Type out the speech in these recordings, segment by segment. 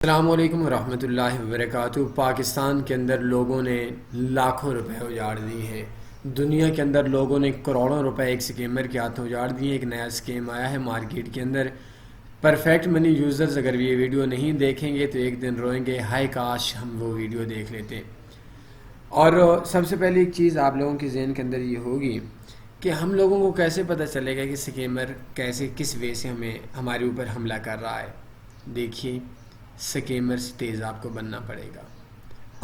السلام علیکم ورحمۃ اللہ وبرکاتہ۔ پاکستان کے اندر لوگوں نے لاکھوں روپے اجاڑ دیے ہیں، دنیا کے اندر لوگوں نے کروڑوں روپے ایک سکیمر کے ہاتھوں اجاڑ دیے۔ ایک نیا سکیم آیا ہے مارکیٹ کے اندر۔ پرفیکٹ منی یوزرز اگر یہ ویڈیو نہیں دیکھیں گے تو ایک دن روئیں گے، ہائے کاش ہم وہ ویڈیو دیکھ لیتے۔ اور سب سے پہلی ایک چیز آپ لوگوں کے ذہن کے اندر یہ ہوگی کہ ہم لوگوں کو کیسے پتہ چلے گا کہ سکیمر کس وے سے ہمارے اوپر حملہ کر رہا ہے۔ دیکھیے، سکیمر سے تیز آپ کو بننا پڑے گا۔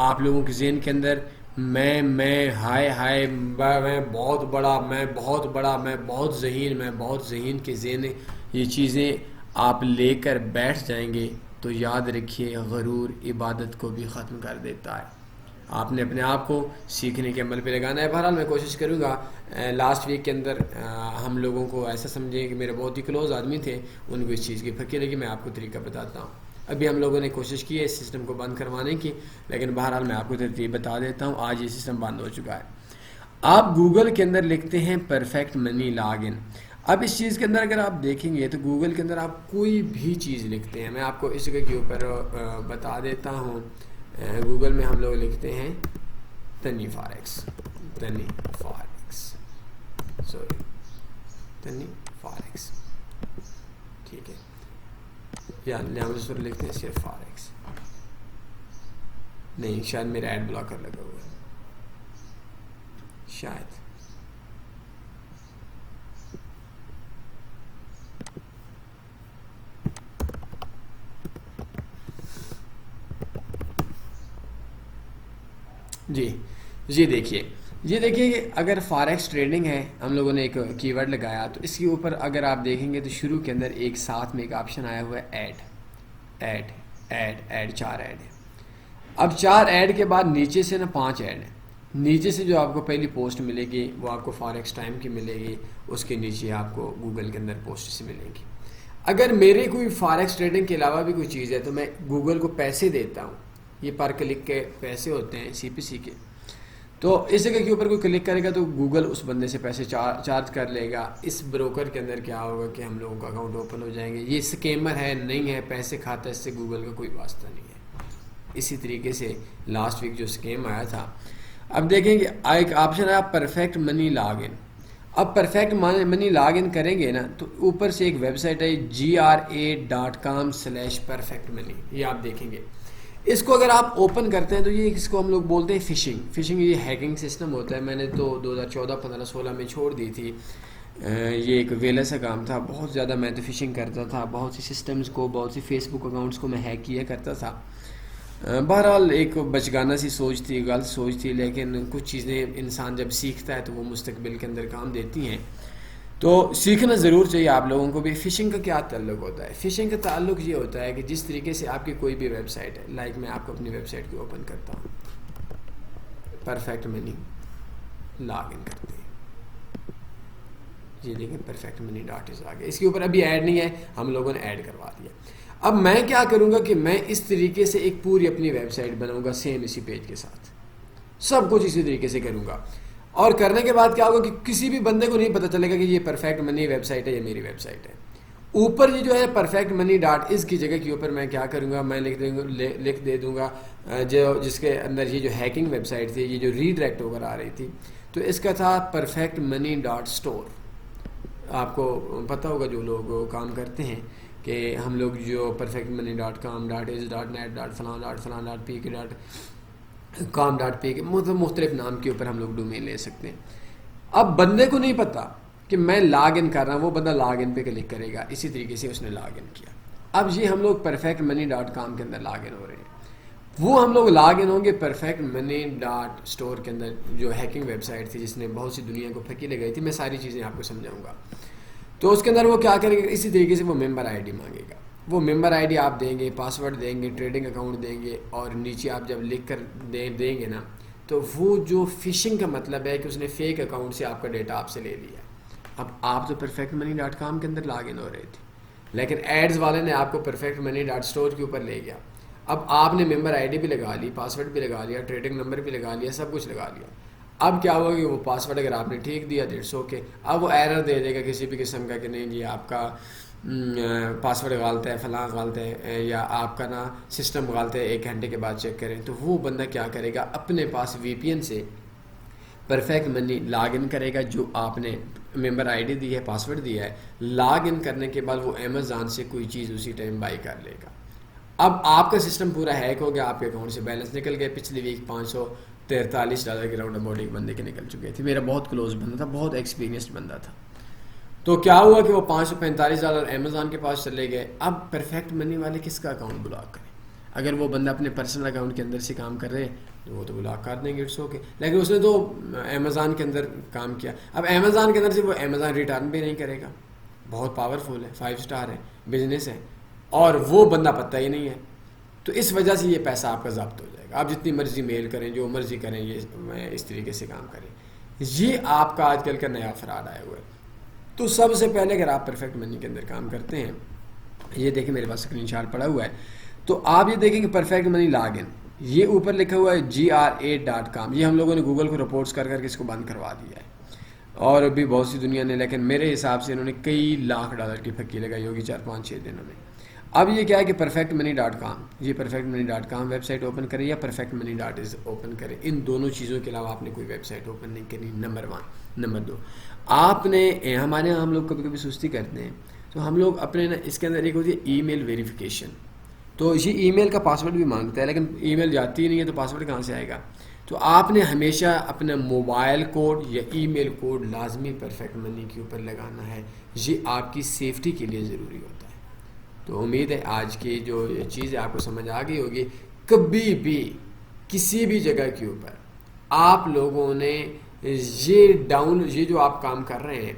آپ لوگوں کے ذہن کے اندر میں ہائے میں بہت بڑا، میں بہت ذہین کے ذہن یہ چیزیں آپ لے کر بیٹھ جائیں گے تو یاد رکھیے، غرور عبادت کو بھی ختم کر دیتا ہے۔ آپ نے اپنے آپ کو سیکھنے کے عمل پہ لگانا ہے۔ بہرحال میں کوشش کروں گا لاسٹ ویک کے اندر ہم لوگوں کو ایسا سمجھیں کہ میرے بہت ہی کلوز آدمی تھے، ان کو اس چیز کی فکر ہے کہ میں آپ کو طریقہ بتاتا ہوں۔ ابھی ہم لوگوں نے کوشش کی ہے اس سسٹم کو بند کروانے کی، لیکن بہرحال میں آپ کو ترتیب بتا دیتا ہوں۔ آج یہ سسٹم بند ہو چکا ہے۔ آپ گوگل کے اندر لکھتے ہیں پرفیکٹ منی لاگ ان۔ اب اس چیز کے اندر اگر آپ دیکھیں گے تو گوگل کے اندر آپ کوئی بھی چیز لکھتے ہیں، میں آپ کو اس جگہ کے اوپر بتا دیتا ہوں۔ گوگل میں ہم لوگ لکھتے ہیں تنی فارکس، ٹھیک ہے، یا ہم اس پر لکھتے ہیں صرف فارکس، نہیں شاید میرا ایڈ بلاکر لگا ہوا ہے، شاید جی دیکھیے کہ اگر فارکس ٹریڈنگ ہے، ہم لوگوں نے ایک کی ورڈ لگایا تو اس کے اوپر اگر آپ دیکھیں گے تو شروع کے اندر ایک ساتھ میں ایک آپشن آیا ہوا ہے ایڈ، 4 ایڈ ہے۔ اب 4 ایڈ کے بعد نیچے سے 5 ایڈ ہے۔ نیچے سے جو آپ کو پہلی پوسٹ ملے گی وہ آپ کو فارکس ٹائم کی ملے گی، اس کے نیچے آپ کو گوگل کے اندر پوسٹ سے ملے گی۔ اگر میرے کوئی فارکس ٹریڈنگ کے علاوہ بھی کوئی چیز ہے تو میں گوگل کو پیسے دیتا ہوں، یہ پر کلک کے پیسے ہوتے ہیں CPC کے، تو اس جگہ کے اوپر کوئی کلک کرے گا تو گوگل اس بندے سے پیسے چارج کر لے گا۔ اس بروکر کے اندر کیا ہوگا کہ ہم لوگوں کا اکاؤنٹ اوپن ہو جائیں گے۔ یہ سکیمر ہے نہیں ہے، پیسے کھاتا ہے، اس سے گوگل کا کوئی واسطہ نہیں ہے۔ اسی طریقے سے لاسٹ ویک جو سکیم آیا تھا، اب دیکھیں کہ ایک آپشن آیا پرفیکٹ منی لاگ ان۔ اب پرفیکٹ منی لاگ ان کریں گے نا تو اوپر سے ایک ویب سائٹ ہے gra.com/perfect money، یہ آپ دیکھیں گے۔ اس کو اگر آپ اوپن کرتے ہیں تو یہ اس کو ہم لوگ بولتے ہیں فشنگ، یہ ہیکنگ سسٹم ہوتا ہے۔ میں نے تو 2014 15 16 میں چھوڑ دی تھی، یہ ایک ویلا سا کام تھا، بہت زیادہ میں تو فشنگ کرتا تھا، بہت سی سسٹمز کو، بہت سی فیس بک اکاؤنٹس کو میں ہیک کیا کرتا تھا۔ بہرحال ایک بچگانہ سی سوچ تھی، غلط سوچ تھی، لیکن کچھ چیزیں انسان جب سیکھتا ہے تو وہ مستقبل کے اندر کام دیتی ہیں، تو سیکھنا ضرور چاہیے آپ لوگوں کو بھی۔ فشنگ کا کیا تعلق ہوتا ہے؟ فشنگ کا تعلق یہ ہوتا ہے کہ جس طریقے سے آپ کی کوئی بھی ویب سائٹ ہے، لائک میں آپ کو اپنی ویب سائٹ کو اوپن کرتا ہوں، پرفیکٹ منی لاگ ان کرتے ہیں، یہ دیکھیں پرفیکٹ منی .is آ گیا۔ اس کے اوپر ابھی ایڈ نہیں ہے، ہم لوگوں نے ایڈ کروا دیا۔ اب میں کیا کروں گا کہ میں اس طریقے سے ایک پوری اپنی ویب سائٹ بناؤں گا، سیم اسی پیج کے ساتھ سب کچھ اسی طریقے سے کروں گا۔ اور کرنے کے بعد کیا ہوگا کہ کسی بھی بندے کو نہیں پتہ چلے گا کہ یہ پرفیکٹ منی ویب سائٹ ہے یا میری ویب سائٹ ہے۔ اوپر یہ جو ہے پرفیکٹ منی .is کی جگہ کے اوپر میں کیا کروں گا، میں لکھ دے دوں گا جس کے اندر یہ جو ہیکنگ ویب سائٹ تھی، یہ جو ریڈائریکٹ ہو کر آ رہی تھی، تو اس کا تھا پرفیکٹ منی .store۔ آپ کو پتہ ہوگا جو لوگ کام کرتے ہیں کہ ہم لوگ جو perfect money .com .is .net فلاں .pk .com .pk مختلف نام کے اوپر ہم لوگ ڈومین لے سکتے ہیں۔ اب بندے کو نہیں پتا کہ میں لاگ ان کر رہا ہوں، وہ بندہ لاگ ان پہ کلک کرے گا، اسی طریقے سے اس نے لاگ ان کیا۔ اب یہ ہم لوگ پرفیکٹ منی .com کے اندر لاگ ان ہو رہے ہیں، وہ ہم لوگ لاگ ان ہوں گے پرفیکٹ منی .store کے اندر، جو ہیکنگ ویب سائٹ تھی جس نے بہت سی دنیا کو پھکی لگائی تھی۔ میں ساری چیزیں آپ کو سمجھاؤں گا۔ تو اس کے اندر وہ کیا کرے گا، اسی طریقے سے وہ ممبر ID مانگے گا۔ وہ ممبر ID آپ دیں گے، پاسورڈ دیں گے، ٹریڈنگ اکاؤنٹ دیں گے، اور نیچے آپ جب لکھ کر دیں گے نا تو وہ جو فشنگ کا مطلب ہے کہ اس نے فیک اکاؤنٹ سے آپ کا ڈیٹا آپ سے لے لیا۔ اب آپ تو پرفیکٹ منی .com کے اندر لاگ ان ہو رہے تھے، لیکن ایڈز والے نے آپ کو پرفیکٹ منی .store کے اوپر لے گیا۔ اب آپ نے ممبر ID بھی لگا لی، پاسورڈ بھی لگا لیا، ٹریڈنگ نمبر بھی لگا لیا، سب کچھ لگا لیا۔ اب کیا ہوگا کہ وہ پاسورڈ اگر آپ نے ٹھیک دیا 150 کے، اب وہ ایرر دے دے گا کسی بھی قسم کا کہ نہیں جی آپ کا پاسورڈ غلط ہے، فلاں غلط ہے، یا آپ کا نا سسٹم غلط ہے، 1 گھنٹے کے بعد چیک کریں، تو وہ بندہ کیا کرے گا، اپنے پاس وی پی این سے پرفیکٹ منی لاگ ان کرے گا، جو آپ نے ممبر آئی ڈی دی ہے، پاسورڈ دیا ہے، لاگ ان کرنے کے بعد وہ امیزون سے کوئی چیز اسی ٹائم بائی کر لے گا۔ اب آپ کا سسٹم پورا ہیک ہو گیا، آپ کے اکاؤنٹ سے بیلنس نکل گئے، پچھلی ویک $543 کے راؤنڈ اباؤٹ ایک بندے کے نکل چکے تھے، میرا بہت کلوز بندہ تھا، بہت ایکسپیرینسڈ بندہ تھا۔ تو کیا ہوا کہ وہ $545 امیزون کے پاس چلے گئے۔ اب پرفیکٹ منی والے کس کا اکاؤنٹ بلاک کریں؟ اگر وہ بندہ اپنے پرسنل اکاؤنٹ کے اندر سے کام کر رہے تو وہ تو بلاک کر دیں گے، اٹس اوکے، لیکن اس نے تو امیزون کے اندر کام کیا۔ اب امیزون کے اندر سے وہ امیزون ریٹرن بھی نہیں کرے گا، بہت پاورفل ہے، 5 اسٹار ہے، بزنس ہے، اور وہ بندہ پتہ ہی نہیں ہے، تو اس وجہ سے یہ پیسہ آپ کا ضبط ہو جائے گا۔ آپ جتنی مرضی میل کریں، جو مرضی کریں، یہ اس طریقے سے کام کریں۔ یہ آپ کا آج کل کا نیا فراڈ آیا ہوا ہے۔ تو سب سے پہلے اگر آپ پرفیکٹ منی کے اندر کام کرتے ہیں، یہ دیکھیں میرے پاس اسکرین شاٹ پڑا ہوا ہے، تو آپ یہ دیکھیں کہ پرفیکٹ منی لاگ ان، یہ اوپر لکھا ہوا ہے GR8.com، یہ ہم لوگوں نے گوگل کو رپورٹس کر کے اس کو بند کروا دیا ہے، اور ابھی بہت سی دنیا نے، لیکن میرے حساب سے انہوں نے کئی لاکھ ڈالر کی پھکی لگائی ہوگی 4-5-6 دنوں میں۔ اب یہ کیا ہے کہ perfectmoney.com، یہ perfectmoney.com ویب سائٹ اوپن کریں یا perfectmoney.is اوپن کریں، ان دونوں چیزوں کے علاوہ آپ نے کوئی ویب سائٹ اوپن نہیں کرنی، نمبر 1۔ نمبر 2، آپ نے، ہمارے یہاں ہم لوگ کبھی کبھی سستی کرتے ہیں، تو ہم لوگ اپنے اس کے اندر ایک ہوتی ہے ای میل ویریفیکیشن، تو یہ ای میل کا پاسورڈ بھی مانگتا ہے، لیکن ای میل جاتی ہی نہیں ہے تو پاسورڈ کہاں سے آئے گا؟ تو آپ نے ہمیشہ اپنا موبائل کوڈ یا ای میل کوڈ لازمی پرفیکٹ منی کے اوپر لگانا ہے، یہ آپ کی سیفٹی کے لیے ضروری ہوتا ہے۔ تو امید ہے آج کی جو چیز ہے آپ کو سمجھ آ گئی ہوگی۔ کبھی بھی کسی بھی جگہ کے اوپر آپ لوگوں نے یہ جو آپ کام کر رہے ہیں،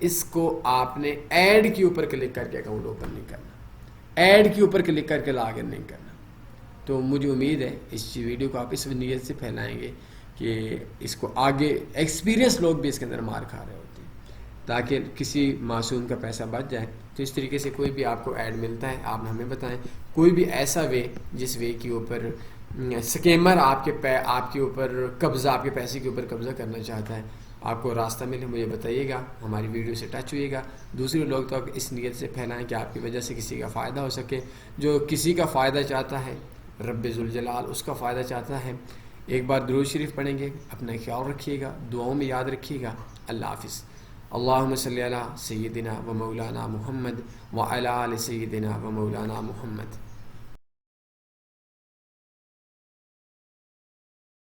اس کو آپ نے ایڈ کے اوپر کلک کر کے اکاؤنٹ اوپن نہیں کرنا، ایڈ کے اوپر کلک کر کے لاگ ان نہیں کرنا۔ تو مجھے امید ہے اس ویڈیو کو آپ اس نیت سے پھیلائیں گے کہ اس کو آگے ایکسپیرینس لوگ بھی اس کے اندر مار کھا رہے ہوتے ہیں، تاکہ کسی معصوم کا پیسہ بچ جائے۔ تو اس طریقے سے کوئی بھی آپ کو ایڈ ملتا ہے، آپ ہمیں بتائیں، کوئی بھی ایسا وے جس وے کے اوپر سکیمر آپ کے اوپر قبضہ، آپ کے پیسے کے اوپر قبضہ کرنا چاہتا ہے، آپ کو راستہ ملے، مجھے بتائیے گا، ہماری ویڈیو سے ٹچ ہوئے گا، دوسرے لوگ تو اس نیت سے پھیلائیں کہ آپ کی وجہ سے کسی کا فائدہ ہو سکے۔ جو کسی کا فائدہ چاہتا ہے، رب ذوالجلال اس کا فائدہ چاہتا ہے۔ ایک بار درود شریف پڑھیں گے، اپنا خیال رکھیے گا، دعاؤں میں یاد رکھیے گا۔ اللہ حافظ۔ اللہم صلی علی سیدنا و مولانا محمد وعلی آل سیدنا و مولانا محمد۔